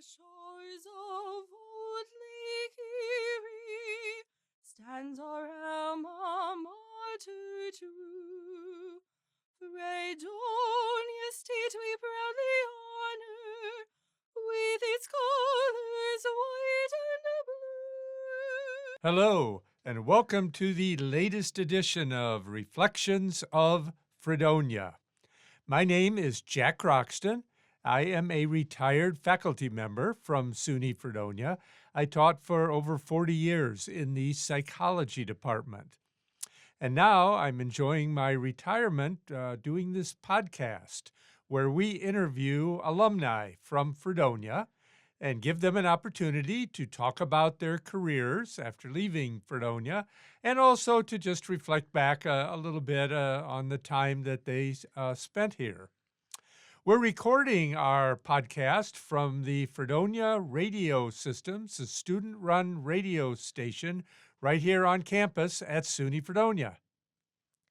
shores of old Lake Erie stands our alma mater true. Fredonia state we proudly honor with its colors white and blue. Hello, and welcome to the latest edition of Reflections of Fredonia. My name is Jack Croxton. I am a retired faculty member from SUNY Fredonia. I taught for over 40 years in the psychology department. And now I'm enjoying my retirement doing this podcast where we interview alumni from Fredonia and give them an opportunity to talk about their careers after leaving Fredonia and also to just reflect back a little bit on the time that they spent here. We're recording our podcast from the Fredonia Radio Systems, a student-run radio station right here on campus at SUNY Fredonia.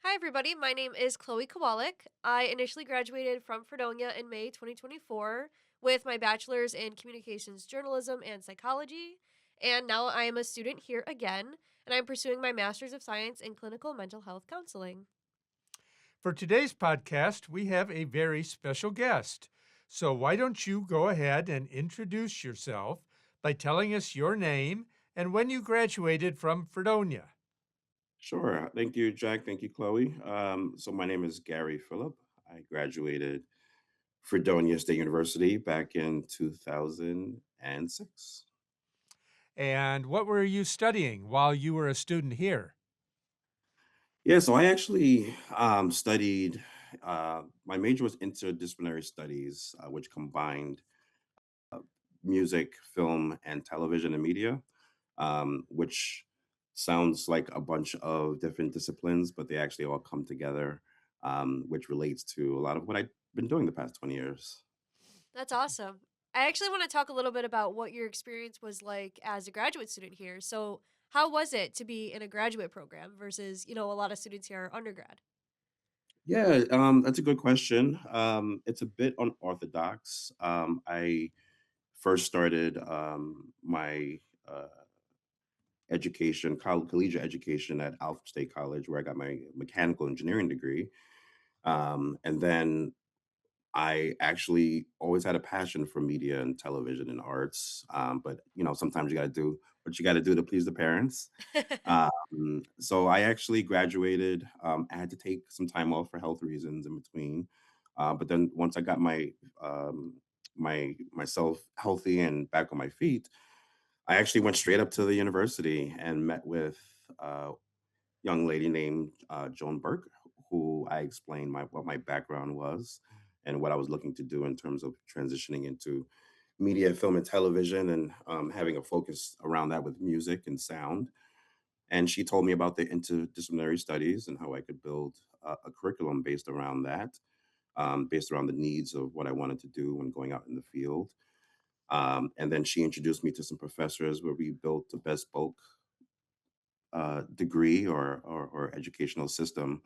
Hi, everybody. My name is Chloe Kowalik. I initially graduated from Fredonia in May 2024 with my bachelor's in communications journalism and psychology. And now I am a student here again, and I'm pursuing my master's of science in clinical mental health counseling. For today's podcast, we have a very special guest. So why don't you go ahead and introduce yourself by telling us your name and when you graduated from Fredonia? Sure. Thank you, Jack. Thank you, Chloe. So my name is Gary Phillip. I graduated Fredonia State University back in 2006. And what were you studying while you were a student here? Yeah, so I actually studied, my major was interdisciplinary studies, which combined music, film, and television and media, which sounds like a bunch of different disciplines, but they actually all come together, which relates to a lot of what I've been doing the past 20 years. That's awesome. I actually want to talk a little bit about what your experience was like as a graduate student here. So, how was it to be in a graduate program versus, a lot of students here are undergrad? Yeah, that's a good question. It's a bit unorthodox. I first started my education, collegiate education at Alfred State College, where I got my mechanical engineering degree. And then I actually always had a passion for media and television and arts. But sometimes you got to do what you got to do to please the parents. So I actually graduated. I had to take some time off for health reasons in between. But then once I got myself healthy and back on my feet, I actually went straight up to the university and met with a young lady named Joan Burke, who I explained what my background was and what I was looking to do in terms of transitioning into media, film, and television, and having a focus around that with music and sound. And she told me about the interdisciplinary studies and how I could build a curriculum based around that, based around the needs of what I wanted to do when going out in the field. And then she introduced me to some professors where we built a bespoke degree or educational system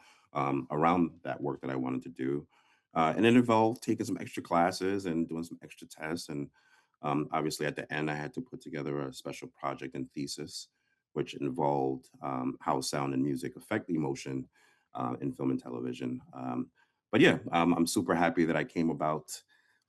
around that work that I wanted to do. And it involved taking some extra classes and doing some extra tests. And obviously, at the end, I had to put together a special project and thesis, which involved how sound and music affect emotion in film and television. But yeah, I'm super happy that I came about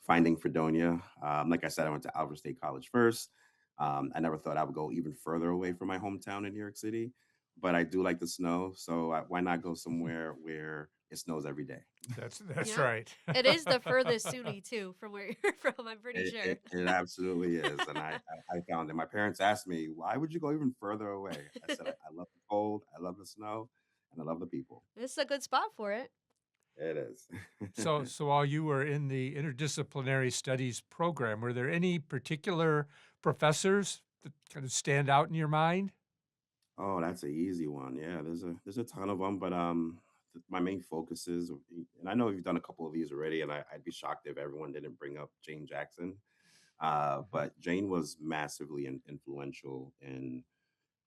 finding Fredonia. Like I said, I went to Alfred State College first. I never thought I would go even further away from my hometown in New York City, but I do like the snow. So why not go somewhere where it snows every day? That's Yep. right. It is the furthest SUNY, too, from where you're from, I'm pretty It, sure. it, it absolutely is. And I found it. My parents asked me, why would you go even further away? I said, I love the cold, I love the snow, and I love the people. This is a good spot for it. It is. So while you were in the interdisciplinary studies program, were there any particular professors that kind of stand out in your mind? Oh, that's an easy one. Yeah, there's a ton of them, but my main focus is, and I know you've done a couple of these already, and I'd be shocked if everyone didn't bring up Jane Jackson. Mhm. But Jane was massively influential in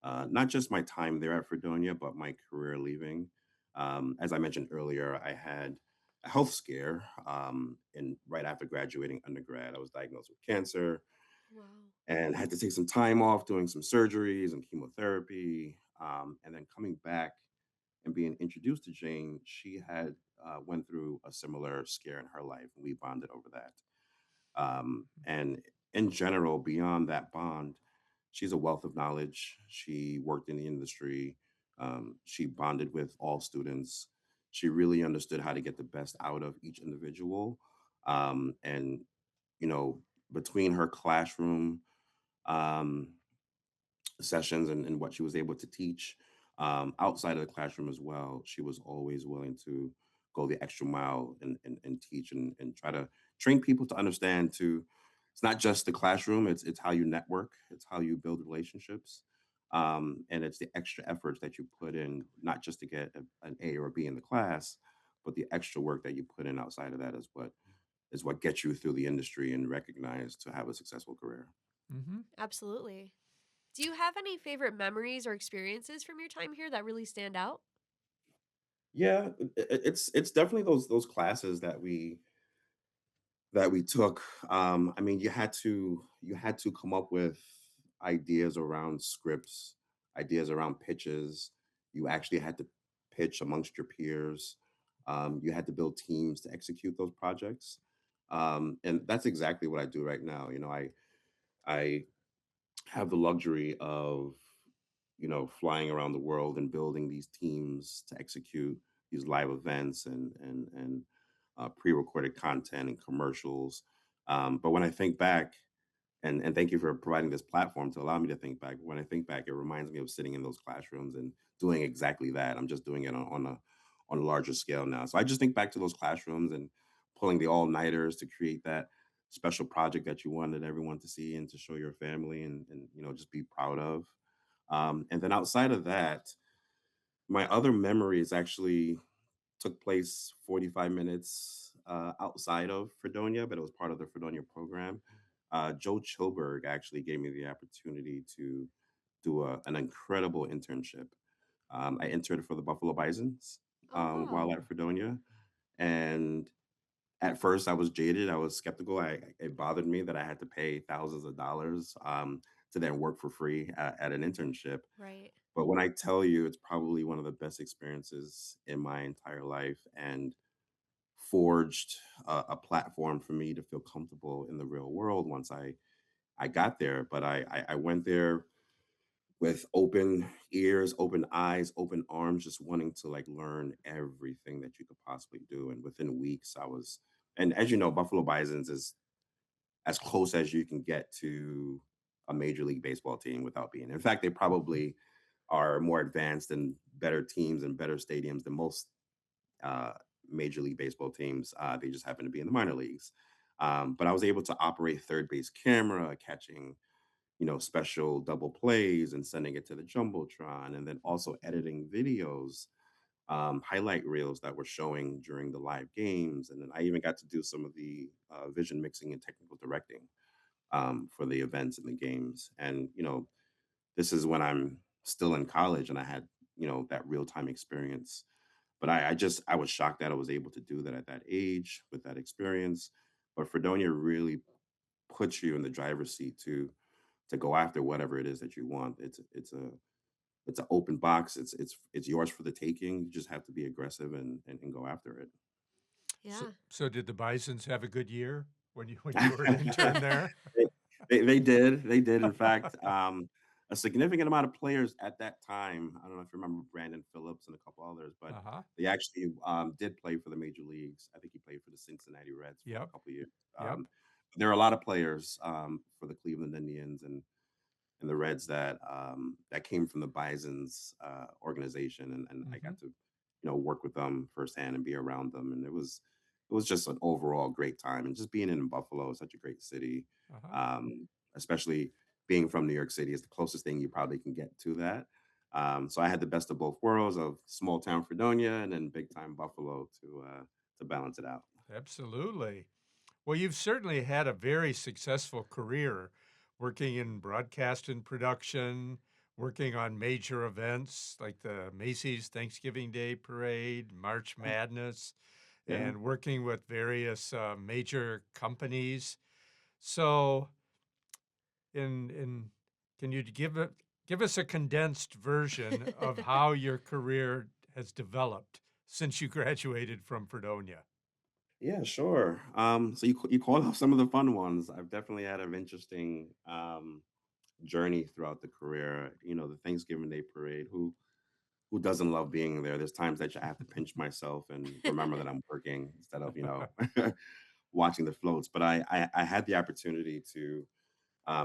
not just my time there at Fredonia, but my career leaving. As I mentioned earlier, I had a health scare, and right after graduating undergrad, I was diagnosed with cancer. Wow. and had to take some time off doing some surgeries and chemotherapy. And then coming back and being introduced to Jane, she had went through a similar scare in her life, and we bonded over that. And in general, beyond that bond, she's a wealth of knowledge. She worked in the industry. She bonded with all students. She really understood how to get the best out of each individual. And, you know, between her classroom, um, sessions and what she was able to teach outside of the classroom as well. She was always willing to go the extra mile and teach and try to train people to understand to it's not just the classroom, it's how you network, it's how you build relationships. And it's the extra efforts that you put in, not just to get an A or a B in the class, but the extra work that you put in outside of that is what gets you through the industry and recognized to have a successful career. Mm-hmm. Absolutely. Do you have any favorite memories or experiences from your time here that really stand out? Yeah, it's definitely those classes that we took. I mean, you had to come up with ideas around scripts, ideas around pitches. You actually had to pitch amongst your peers. You had to build teams to execute those projects. And that's exactly what I do right now. I have the luxury of flying around the world and building these teams to execute these live events and pre-recorded content and commercials. But when I think back, and thank you for providing this platform to allow me to think back. When I think back, it reminds me of sitting in those classrooms and doing exactly that. I'm just doing it on a larger scale now. So I just think back to those classrooms and pulling the all-nighters to create that special project that you wanted everyone to see and to show your family and just be proud of. And then outside of that, my other memories actually took place 45 minutes outside of Fredonia, but it was part of the Fredonia program. Joe Chilberg actually gave me the opportunity to do an incredible internship. I interned for the Buffalo Bisons Oh, while wow. at Fredonia. And at first, I was jaded. I was skeptical. It bothered me that I had to pay thousands of dollars to then work for free at an internship. Right. But when I tell you, it's probably one of the best experiences in my entire life and forged a platform for me to feel comfortable in the real world once I got there. But I went there with open ears, open eyes, open arms, just wanting to like learn everything that you could possibly do. And within weeks, and as you know, Buffalo Bisons is as close as you can get to a Major League Baseball team without being. In fact, they probably are more advanced and better teams and better stadiums than most uh, Major League Baseball teams. They just happen to be in the minor leagues. But I was able to operate third base camera, catching special double plays and sending it to the jumbotron, and then also editing videos, highlight reels that were showing during the live games, and then I even got to do some of the vision mixing and technical directing for the events and the games. And this is when I'm still in college and I had, that real time experience. But I was shocked that I was able to do that at that age with that experience. But Fredonia really puts you in the driver's seat to go after whatever it is that you want. It's an open box. It's yours for the taking. You just have to be aggressive and go after it. So, Yeah. so did the Bisons have a good year when you were an intern there? They they did. They did, in fact, a significant amount of players at that time, I don't know if you remember Brandon Phillips and a couple others, but Uh-huh. they actually, did play for the major leagues. I think he played for the Cincinnati Reds for a Yep. couple years. Yep. There are a lot of players, for the Cleveland Indians and the Reds that came from the Bison's organization, and I Mm-hmm. got to work with them firsthand and be around them, and it was just an overall great time, and just being in Buffalo is such a great city, Uh-huh. especially being from New York City is the closest thing you probably can get to that. So I had the best of both worlds of small town Fredonia and then big time Buffalo to balance it out. Absolutely. Well, you've certainly had a very successful career working in broadcast and production, working on major events like the Macy's Thanksgiving Day Parade, March Madness, Yeah. and working with various major companies. So, in can you give us a condensed version of how your career has developed since you graduated from Fredonia? Yeah, sure. So you called off some of the fun ones. I've definitely had an interesting journey throughout the career. You know, the Thanksgiving Day parade. Who doesn't love being there? There's times that I have to pinch myself and remember that I'm working instead of watching the floats. But I had the opportunity to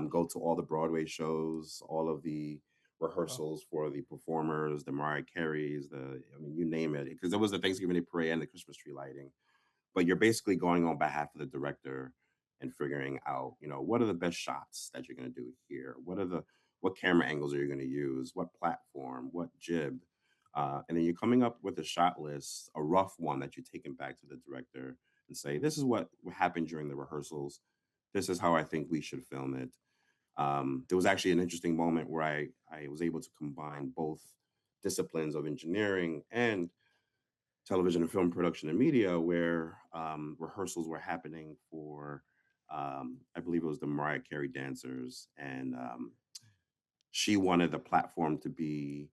go to all the Broadway shows, all of the Oh, rehearsals for the performers, the Mariah Careys, I mean, you name it, because there was the Thanksgiving Day parade and the Christmas tree lighting. But you're basically going on behalf of the director and figuring out, what are the best shots that you're going to do here? What camera angles are you going to use? What platform? What jib? And then you're coming up with a shot list, a rough one that you're taking back to the director and say, this is what happened during the rehearsals. This is how I think we should film it. There was actually an interesting moment where I was able to combine both disciplines of engineering and television and film production and media, where rehearsals were happening for, I believe it was the Mariah Carey dancers, and she wanted the platform to be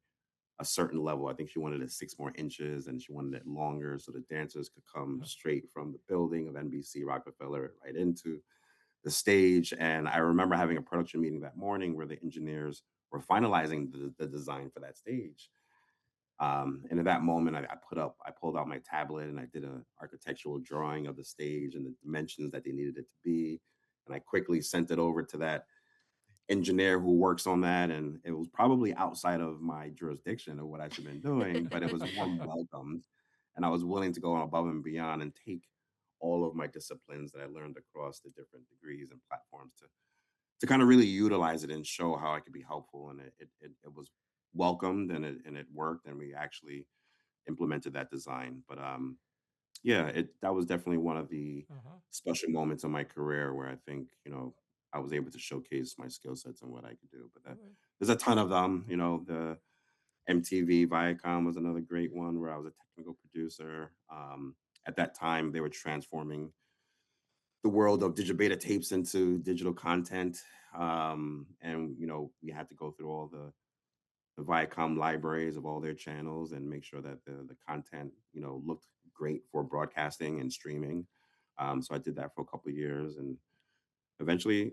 a certain level. I think she wanted it 6 more inches, and she wanted it longer so the dancers could come straight from the building of NBC Rockefeller right into the stage. And I remember having a production meeting that morning where the engineers were finalizing the design for that stage. And at that moment, I pulled out my tablet and I did a architectural drawing of the stage and the dimensions that they needed it to be. And I quickly sent it over to that engineer who works on that. And it was probably outside of my jurisdiction of what I should have been doing, but it was warm welcomed. And I was willing to go above and beyond and take all of my disciplines that I learned across the different degrees and platforms to kind of really utilize it and show how I could be helpful. And it was welcomed and it worked. And we actually implemented that design. But yeah, that was definitely one of the uh-huh. special moments of my career where I think, I was able to showcase my skill sets and what I could do. But Alright. there's a ton of them. The MTV Viacom was another great one where I was a technical producer. At that time, they were transforming the world of digital beta tapes into digital content. And we had to go through all the Viacom libraries of all their channels and make sure that the content, looked great for broadcasting and streaming. So I did that for a couple of years and eventually,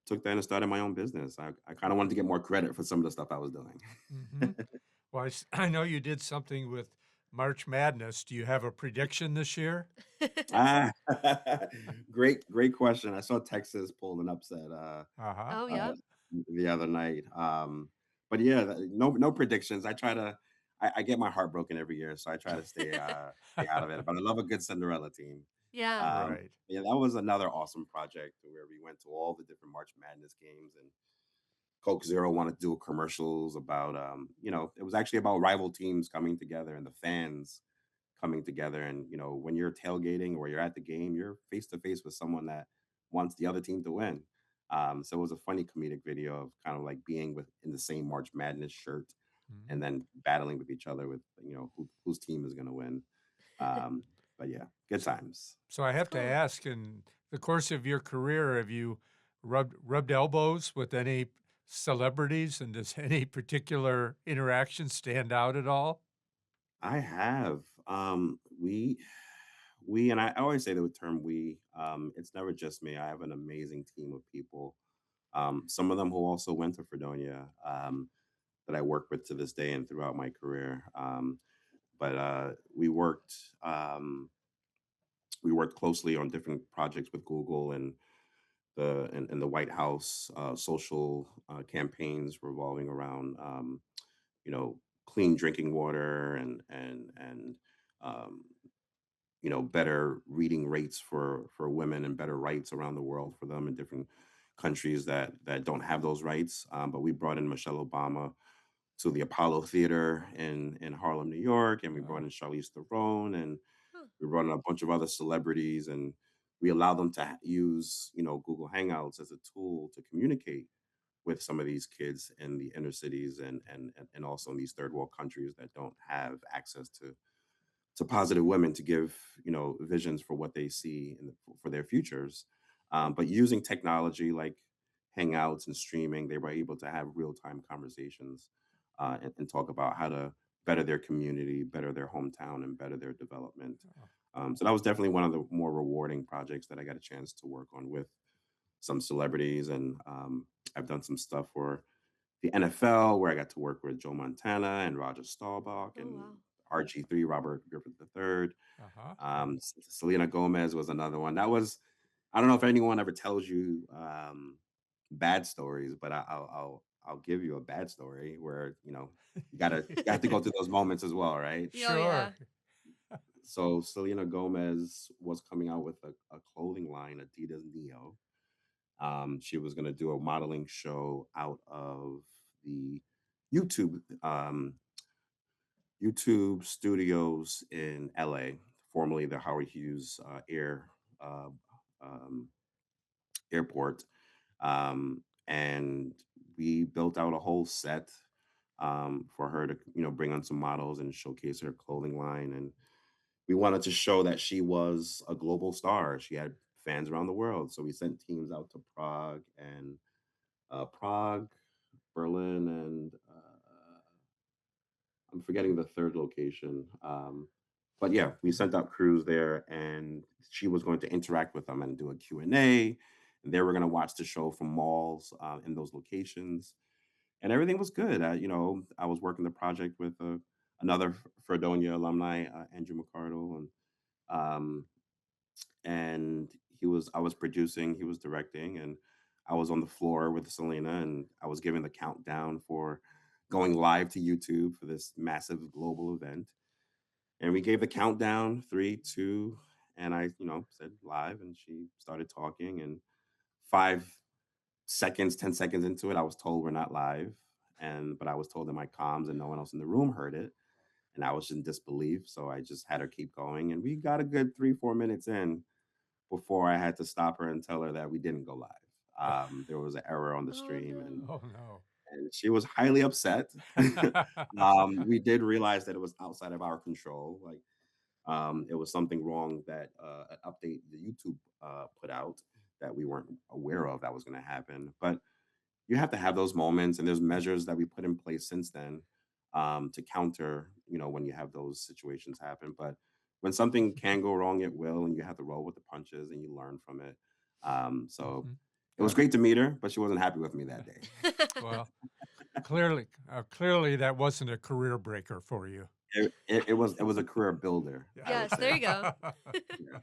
took that and started my own business. I kind of wanted to get more credit for some of the stuff I was doing. Mhm. Well, I know you did something with March Madness. Do you have a prediction this year? Ah, great question. I saw Texas pull an upset Uh-huh. Oh, uh, yep. the other night. But yeah, no predictions. I get my heart broken every year, so I try to stay out of it. But I love a good Cinderella team. Yeah. Right. Yeah, that was another awesome project where we went to all the different March Madness games and Coke Zero wanted to do commercials about it was actually about rival teams coming together and the fans coming together. And when you're tailgating or you're at the game, you're face to face with someone that wants the other team to win. So it was a funny comedic video of kind of like being with in the same March Madness shirt and Mhm. then battling with each other with whose team is going to win. Um, but yeah, good So times. so I That's have to cool. ask, in the course of your career, have you rubbed elbows with any celebrities, and does any particular interaction stand out at all? I have. We and I always say the term we. It's never just me. I have an amazing team of people. Some of them who also went to Fredonia that I work with to this day and throughout my career. But we worked closely on different projects with Google and the White House social campaigns revolving around you know clean drinking water and um, better reading rates for women and better rights around the world for them in different countries that don't have those rights. But we brought in Michelle Obama to the Apollo Theater in Harlem, New York, and we brought Oh, in Charlize Theron, and Huh. we brought in a bunch of other celebrities, and we allowed them to use Google Hangouts as a tool to communicate with some of these kids in the inner cities and also in these third world countries that don't have access to positive women to give visions for what they see for their futures, but using technology like hangouts and streaming, they were able to have real time conversations and talk about how to better their community, better their hometown, and better their development. Oh, So that was definitely one of the more rewarding projects that I got a chance to work on with some celebrities, and I've done some stuff for the NFL where I got to work with Joe Montana and Roger Staubach Oh and wow. RG3, Robert Griffith III. uh-huh. Selena Gomez was another one. That was, I don't know if anyone ever tells you bad stories, but I'll give you a bad story where you have to go through those moments as well, right? Oh Sure. yeah. So Selena Gomez was coming out with a clothing line, Adidas Neo. She was going to do a modeling show out of the YouTube YouTube studios in LA, formerly the Howard Hughes uh, um, Airport, and we built out a whole set for her to bring on some models and showcase her clothing line. And we wanted to show that she was a global star. She had fans around the world, so we sent teams out to Prague, Berlin, and I'm forgetting the third location. But yeah, we sent out crews there, and she was going to interact with them and do a Q&A. And they were going to watch the show from malls in those locations, and everything was good. I was working the project with another Fredonia alumni, Andrew McCardle, um, and I was producing, he was directing, and I was on the floor with Selena, and I was giving the countdown for going live to YouTube for this massive global event. And we gave the countdown, 3, 2, and I, said live, and she started talking, and 5 seconds, 10 seconds into it, I was told we're not live. But I was told in my comms and no one else in the room heard it. And I was in disbelief. So I just had her keep going. And we got a good 3, 4 minutes in before I had to stop her and tell her that we didn't go live. There was an error on the Oh stream, no. Oh no. and she was highly upset. We did realize that it was outside of our control. Like it was something wrong that an update the YouTube put out that we weren't aware of that was going to happen. But you have to have those moments, and there's measures that we put in place since then to counter, when you have those situations happen. But when something can go wrong, it will, and you have to roll with the punches and you learn from it. So Mhm. it was great to meet her, but she wasn't happy with me that day. Well, clearly that wasn't a career breaker for you. It was a career builder, I would Yes, there say. you go. Yeah.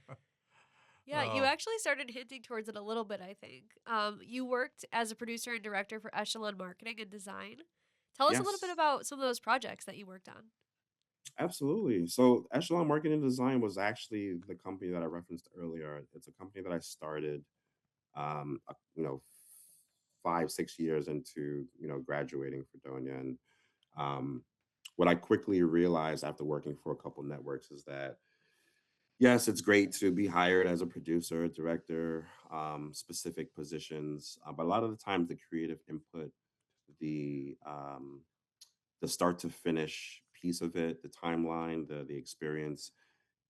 Yeah, you Oh, actually started hinting towards it a little bit, I think. You worked as a producer and director for Echelon Marketing and Design. Tell us a little bit Yes, about some of those projects that you worked on. absolutely. So Echelon Marketing Design was actually the company that I referenced earlier. It's a company that I started, um, uh, you know, 5, 6 years into graduating Fredonia, and um, what I quickly realized after working for a couple networks is that yes, it's great to be hired as a producer, director, specific positions, but a lot of the times the creative input, the um, the start to finish piece of it, the timeline, the experience,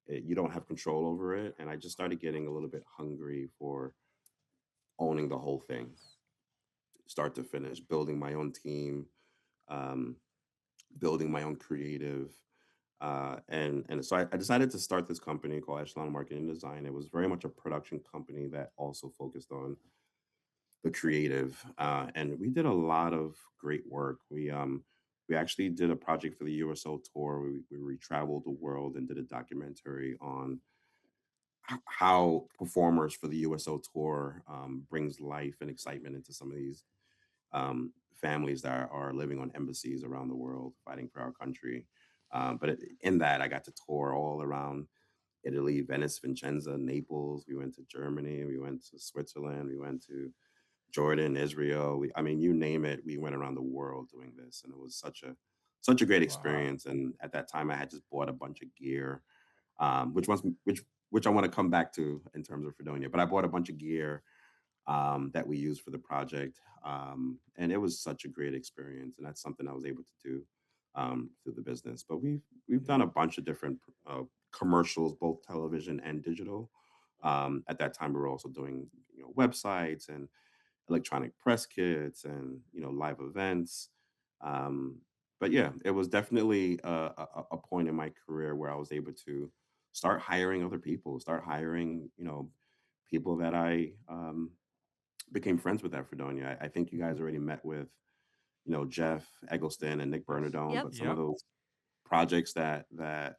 you don't have control over it. And I just started getting a little bit hungry for owning the whole thing, start to finish, building my own team, um, building my own creative. And so I decided to start this company called Echelon Marketing and Design. It was very much a production company that also focused on the creative, and we did a lot of great work. We actually did a project for the USO tour. We traveled the world and did a documentary on how performers for the USO tour brings life and excitement into some of these families that are living on embassies around the world fighting for our country. In that, I got to tour all around Italy, Venice, Vicenza, Naples. We went to Germany. We went to Switzerland. We went to Jordan, Israel. I mean, you name it. We went around the world doing this, and it was such a great wow. experience. And at that time, I had just bought a bunch of gear, which I want to come back to in terms of Fredonia. But I bought a bunch of gear that we used for the project. And it was such a great experience, and that's something I was able to do through the business. But we've done Yeah. a bunch of different commercials, both television and digital. At that time, we were also doing websites, and electronic press kits and live events. Um, but yeah, it was definitely a point in my career where I was able to start hiring other people, start hiring people that I became friends with at Fredonia. I think you guys already met with Jeff Eggleston and Nick Yes. Bernardone, Yep. but some of Yep. those projects that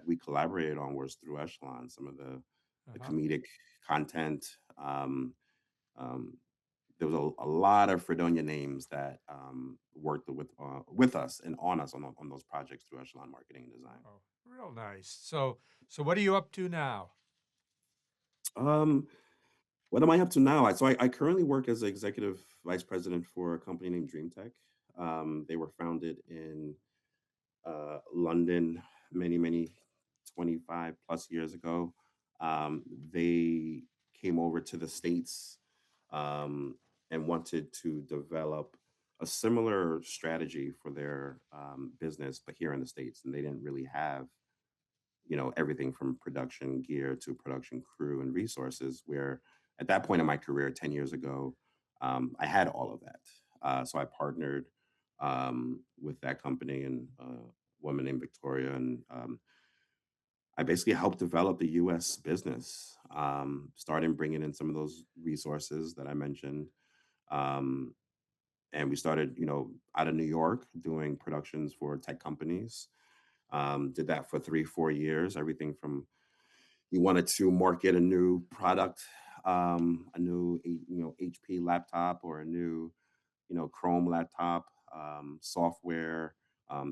we collaborated on was through Echelon. Some of the Uh-huh. comedic content. Um, there was a lot of Fredonia names that worked with us and on us on those projects through Echelon Marketing and Design. Oh, real nice. So what are you up to now? Um, what am I up to now? I currently work as executive vice president for a company named Dream Tech. They were founded in London many 25 plus years ago. They came over to the States um, and wanted to develop a similar strategy for their business, but here in the States. And they didn't really have, everything from production gear to production crew and resources, where at that point in my career, 10 years ago, I had all of that. So I partnered with that company and woman named Victoria, and I basically helped develop the U.S. business, starting bringing in some of those resources that I mentioned, um, and we started, out of New York doing productions for tech companies. Did that for 3 4 years. Everything from you wanted to market a new product, a new HP laptop or a new Chrome laptop, software.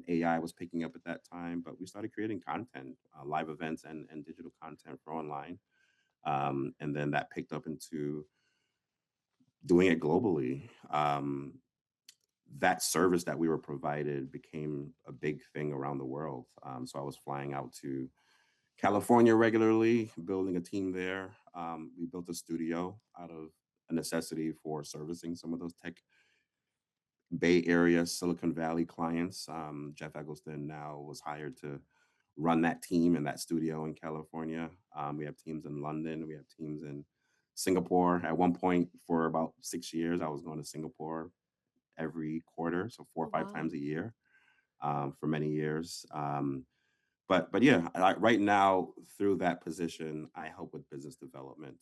AI was picking up at that time, but we started creating content, live events, and digital content for online. And then that picked up into doing it globally. That service that we were provided became a big thing around the world. So I was flying out to California regularly, building a team there. We built a studio out of a necessity for servicing some of those tech Bay Area, Silicon Valley clients. Jeff Eggleston now was hired to run that team in that studio in California. We have teams in London, we have teams in Singapore. At one point, for about 6 years, I was going to Singapore every quarter, so four Oh or five wow. times a year for many years. But yeah, right now through that position, I help with business development.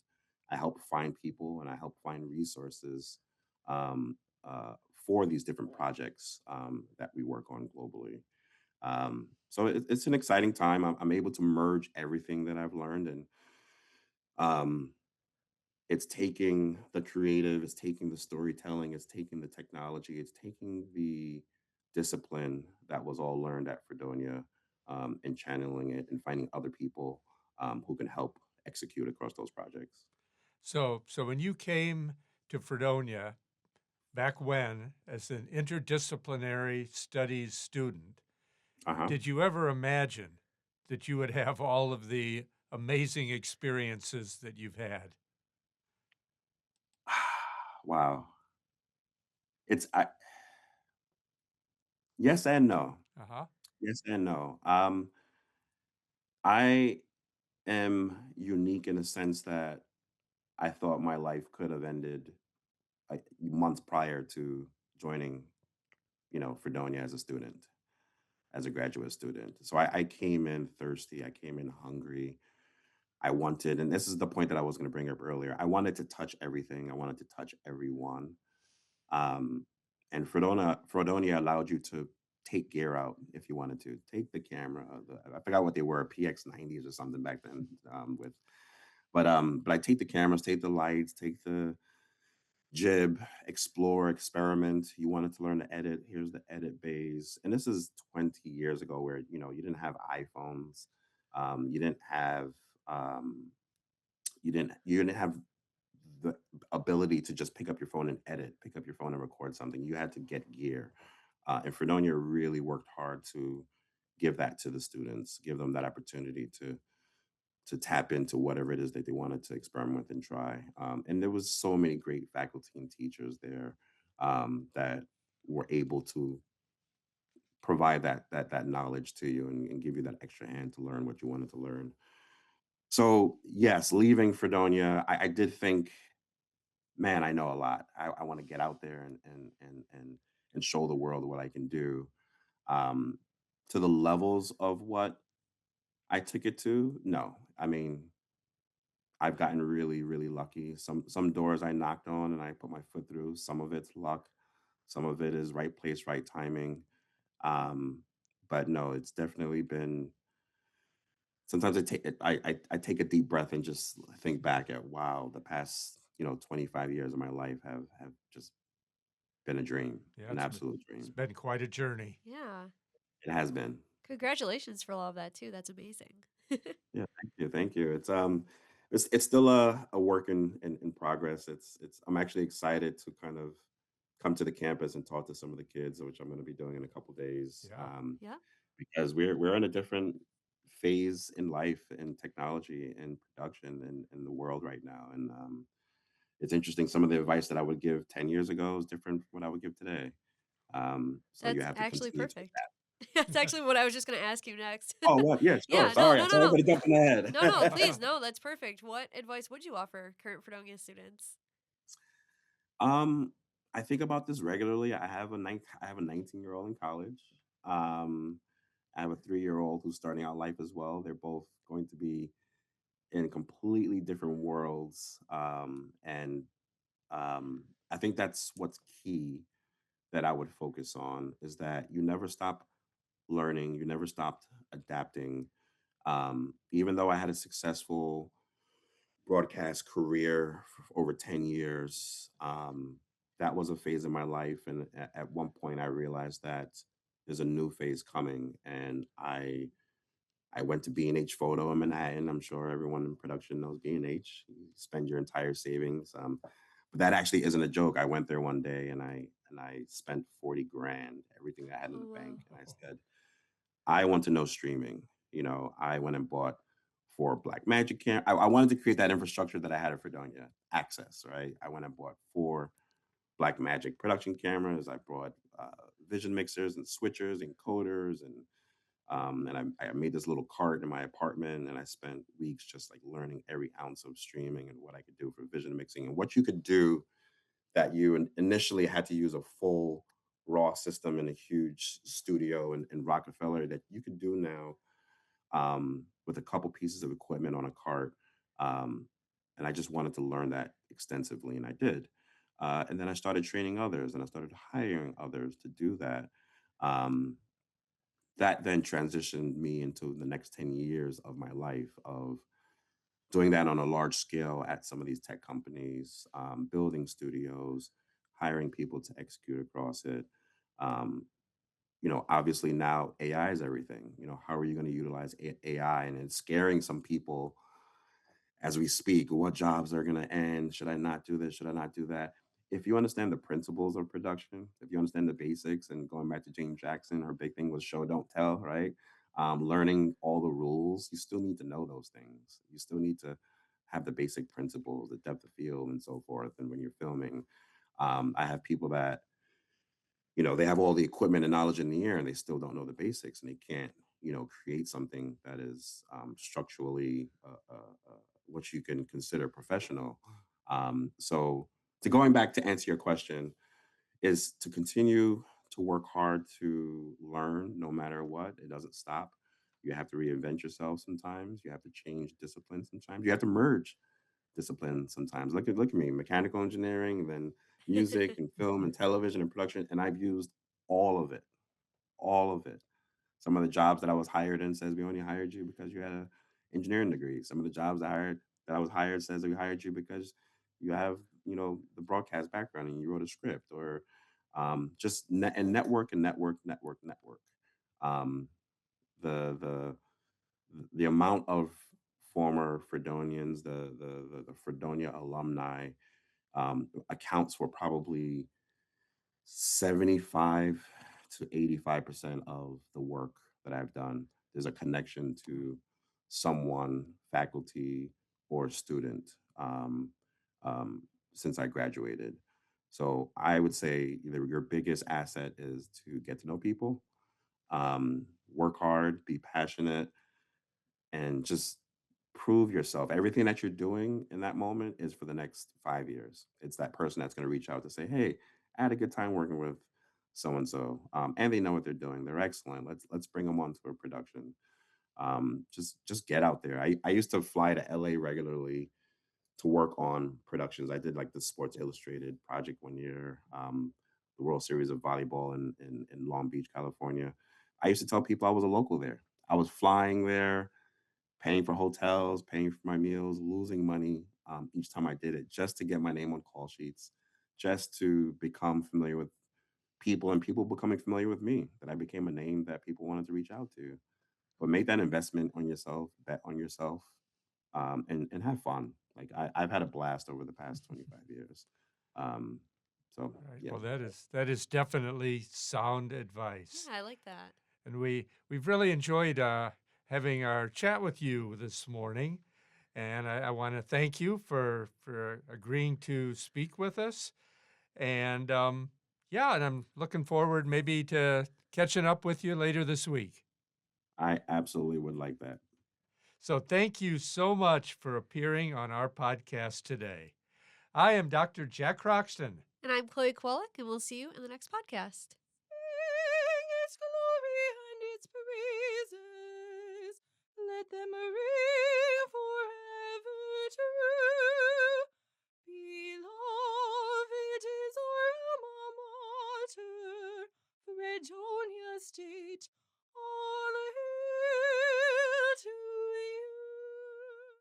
I help find people and I help find resources um, for these different projects that we work on globally. So it's an exciting time. I'm able to merge everything that I've learned, and um, it's taking the creative, it's taking the storytelling, it's taking the technology, it's taking the discipline that was all learned at Fredonia, and channeling it and finding other people who can help execute across those projects. So when you came to Fredonia back when as an interdisciplinary studies student, Uh-huh. did you ever imagine that you would have all of the amazing experiences that you've had? Wow. It's yes and no. Uh-huh. Yes and no. I am unique in the sense that I thought my life could have ended months prior to joining, Fredonia as a student, as a graduate student. So I came in thirsty. I came in hungry. I wanted, and this is the point that I was going to bring up earlier. I wanted to touch everything. I wanted to touch everyone. Um, and Fredonia allowed you to take gear out if you wanted to. Take the camera. I forgot what they were, PX90s or something back then. But I take the cameras, take the lights, take the jib, explore, experiment. You wanted to learn to edit. Here's the edit bays. And this is 20 years ago where, you didn't have iPhones. You didn't have you didn't have the ability to just pick up your phone and edit, pick up your phone and record something. You had to get gear. And Fredonia really worked hard to give that to the students, give them that opportunity to tap into whatever it is that they wanted to experiment with and try. And there was so many great faculty and teachers there that were able to provide that knowledge to you and give you that extra hand to learn what you wanted to learn. So yes, leaving Fredonia, I did think man, I know a lot. I want to get out there and show the world what I can do. Um, to the levels of what I took it to, no. I mean, I've gotten really, really lucky. Some doors I knocked on and I put my foot through. Some of it's luck. Some of it is right place, right timing. Um, but no, it's definitely been. Sometimes I take a deep breath and just think back at wow, the past 25 years of my life have just been a dream, Yeah, an absolute it's dream. been quite a journey. Yeah. It has been. Congratulations for all of that too. That's amazing. Yeah, thank you, thank you. It's still a work in progress. It's I'm actually excited to kind of come to the campus and talk to some of the kids, which I'm going to be doing in a couple days, Yeah. Yeah. because we're in a different phase in life and technology and production in the world right now, and it's interesting. Some of the advice that I would give 10 years ago is different from what I would give today. So you That's have to actually continue to perfect. adapt. That's actually what I was just going to ask you next. Oh, what? Yeah, sure. Yeah, no, Sorry, no, no, sorry no. for jumping ahead. No, no, please, no, that's perfect. What advice would you offer current Fredonia students? Um, I think about this regularly. I have a 19-year-old in college. Um, I have a 3-year-old who's starting out life as well. They're both going to be in completely different worlds. And I think that's what's key that I would focus on is that you never stop learning, you never stopped adapting. Even though I had a successful broadcast career for over 10 years. That was a phase in my life. And at one point, I realized that there's a new phase coming. And I went to B&H Photo in Manhattan. I'm sure everyone in production knows B&H. You spend your entire savings. But that actually isn't a joke. I went there one day and I spent 40 grand, everything I had in Oh, the wow. bank. And I said, I want to know streaming. I went and bought 4 Black Magic I wanted to create that infrastructure that I had at Fredonia access, right? I went and bought 4 Black Magic production cameras. I brought vision mixers and switchers and coders and I made this little cart in my apartment and I spent weeks just like learning every ounce of streaming and what I could do for vision mixing and what you could do that you initially had to use a full raw system in a huge studio in Rockefeller that you could do now with a couple pieces of equipment on a cart. Um, and I just wanted to learn that extensively, and I did. And then I started training others, and I started hiring others to do that. Um, that then transitioned me into the next 10 years of my life of doing that on a large scale at some of these tech companies, building studios, hiring people to execute across it. Um, Obviously now AI is everything. How are you going to utilize AI? And it's scaring some people as we speak. What jobs are going to end? Should I not do this? Should I not do that? If you understand the principles of production, if you understand the basics, and going back to James Jackson, her big thing was show, don't tell, right? Learning all the rules, you still need to know those things. You still need to have the basic principles, the depth of field, and so forth. And when you're filming, I have people that they have all the equipment and knowledge in the air and they still don't know the basics and they can't, create something that is structurally what you can consider professional. So, to going back to answer your question, is to continue to work hard to learn no matter what. It doesn't stop. You have to reinvent yourself sometimes. You have to change disciplines sometimes. You have to merge discipline sometimes. Look at me, mechanical engineering, then music and film and television and production, and I've used all of it, all of it. Some of the jobs that I was hired in says we only hired you because you had a engineering degree. Some of the jobs that I was hired says that we hired you because you have the broadcast background and you wrote a script or and network and network. Um, the the amount of former Fredonians, the Fredonia alumni, accounts for probably 75 to 85% of the work that I've done. There's a connection to someone, faculty, or student um, since I graduated. So I would say either your biggest asset is to get to know people, work hard, be passionate, and just prove yourself. Everything that you're doing in that moment is for the next 5 years. It's that person that's going to reach out to say, "Hey, I had a good time working with so and so, and they know what they're doing. They're excellent. Let's bring them on to a production." Just get out there. I used to fly to LA regularly to work on productions. I did like the Sports Illustrated project one year, the World Series of Volleyball in Long Beach, California. I used to tell people I was a local there. I was flying there, paying for hotels, paying for my meals, losing money each time I did it just to get my name on call sheets, just to become familiar with people and people becoming familiar with me, that I became a name that people wanted to reach out to. But make that investment on yourself, bet on yourself, and have fun. Like I've had a blast over the past 25 years. Um, so All right. yeah, Well, that is definitely sound advice. Yeah, I like that. And we've really enjoyed having our chat with you this morning. And I want to thank you for agreeing to speak with us. And yeah, and I'm looking forward maybe to catching up with you later this week. I absolutely would like that. So thank you so much for appearing on our podcast today. I am Dr. Jack Croxton. And I'm Chloe Kwolek, and we'll see you in the next podcast. Sing its glory and its praises. Let them ring forever true. Beloved is our alma mater, Fredonia State.